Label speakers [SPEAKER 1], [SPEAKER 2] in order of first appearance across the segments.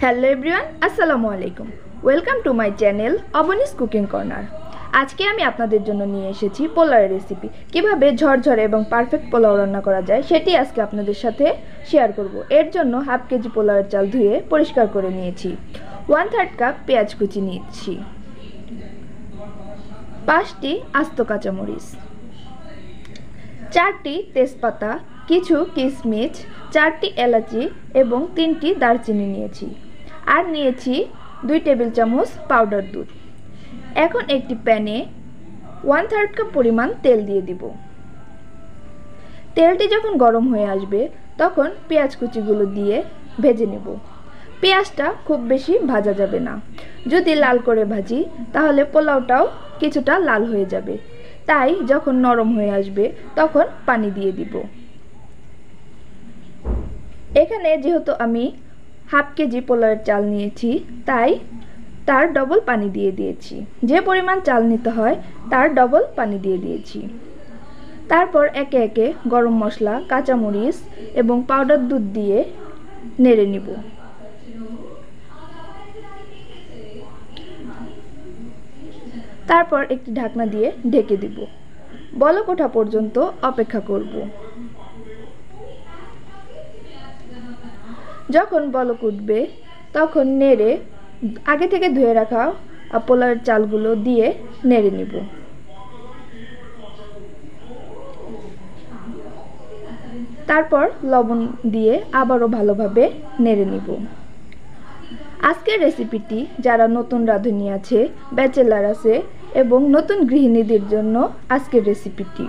[SPEAKER 1] Hello everyone, আসসালামু আলাইকুম। Welcome to my channel Aboni's cooking corner. আজকে আমি আপনাদের জন্য নিয়ে এসেছি পোলাওয়ের রেসিপি। কিভাবে ঝরঝরে এবং পারফেক্ট পোলাও রান্না করা যায় সেটি আজকে আপনাদের সাথে শেয়ার করব। এর জন্য হাফ কেজি পোলাওয়ের চাল ধুয়ে পরিষ্কার করে নিয়েছি। 1/3 কাপ পেঁয়াজ কুচি নিয়েছি, 5টি আস্ত কাঁচামরিচ, 4টি তেজপাতা, কিছু কিশমিশ, 4টি এলাচি এবং 3টি দারচিনি নিয়েছি। আর নিয়েছি 2 টেবিল চামচ পাউডার দুধ। এখন একটি প্যানে 1/3 কাপ পরিমাণ তেল দিয়ে দিব। তেলটি যখন গরম হয়ে আসবে তখন পেঁয়াজ কুচিগুলো দিয়ে ভেজে নেব। পেঁয়াজটা খুব বেশি ভাজা যাবে না। যদি লাল করে ভাজি তাহলে পোলাওটাও কিছুটা লাল হয়ে যাবে। তাই যখন নরম হয়ে আসবে তখন পানি দিয়ে দিব। এখানে যেহেতু আমি হাফ কেজি পোলাওয়ের চাল নিয়েছি তাই তার ডবল পানি দিয়ে দিয়েছি। যে পরিমাণ চাল নিতে হয় তার ডবল পানি দিয়ে দিয়েছি। তারপর একে একে গরম মশলা, কাঁচামরিচ এবং পাউডার দুধ দিয়ে নেড়ে নিব। তারপর একটি ঢাকনা দিয়ে ঢেকে দিব। বলক ওঠা পর্যন্ত অপেক্ষা করব। যখন বলক উঠবে তখন নেড়ে আগে থেকে ধুয়ে রাখা পোলাওয়ের চালগুলো দিয়ে নেড়ে নিব। তারপর লবণ দিয়ে আবারও ভালোভাবে নেড়ে নিব। আজকের রেসিপিটি যারা নতুন রাঁধুনি আছে, ব্যাচেলার আছে এবং নতুন গৃহিণীদের জন্য আজকের রেসিপিটি।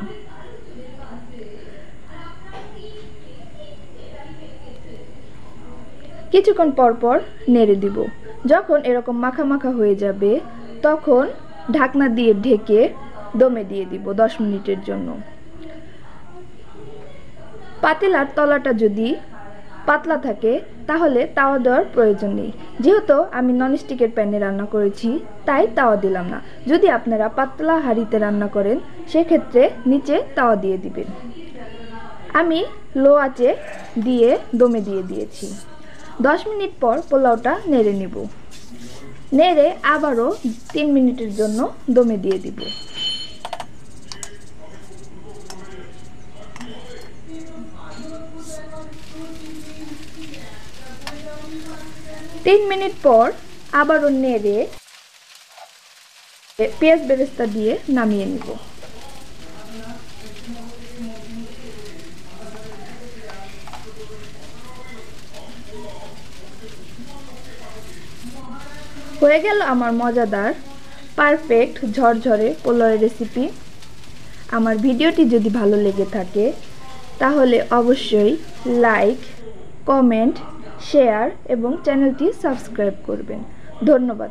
[SPEAKER 1] কিছুক্ষণ পর নেড়ে দিব। যখন এরকম মাখা মাখা হয়ে যাবে তখন ঢাকনা দিয়ে ঢেকে দমে দিয়ে দিব 10 মিনিটের জন্য। পাতিলার তলাটা যদি পাতলা থাকে তাহলে তাওয়া দেওয়ার প্রয়োজন নেই। যেহেতু আমি ননস্টিকের প্যানে রান্না করেছি তাই তাওয়া দিলাম না। যদি আপনারা পাতলা হাঁড়িতে রান্না করেন সেক্ষেত্রে নিচে তাওয়া দিয়ে দিবেন। আমি লো আঁচে দিয়ে দমে দিয়ে দিয়েছি। 10 মিনিট পর পোলাওটা নেড়ে নিব। নেড়ে আবারও 3 মিনিটের জন্য দমে দিয়ে দিব। 3 মিনিট পর আবারও নেড়ে পেঁয়াজ বেরেস্তা দিয়ে নামিয়ে নিব। হয়ে গেল আমার মজাদার পারফেক্ট ঝরঝরে পোলাওয়ের রেসিপি। আমার ভিডিওটি যদি ভালো লেগে থাকে তাহলে অবশ্যই লাইক, কমেন্ট, শেয়ার এবং চ্যানেলটি সাবস্ক্রাইব করবেন। ধন্যবাদ।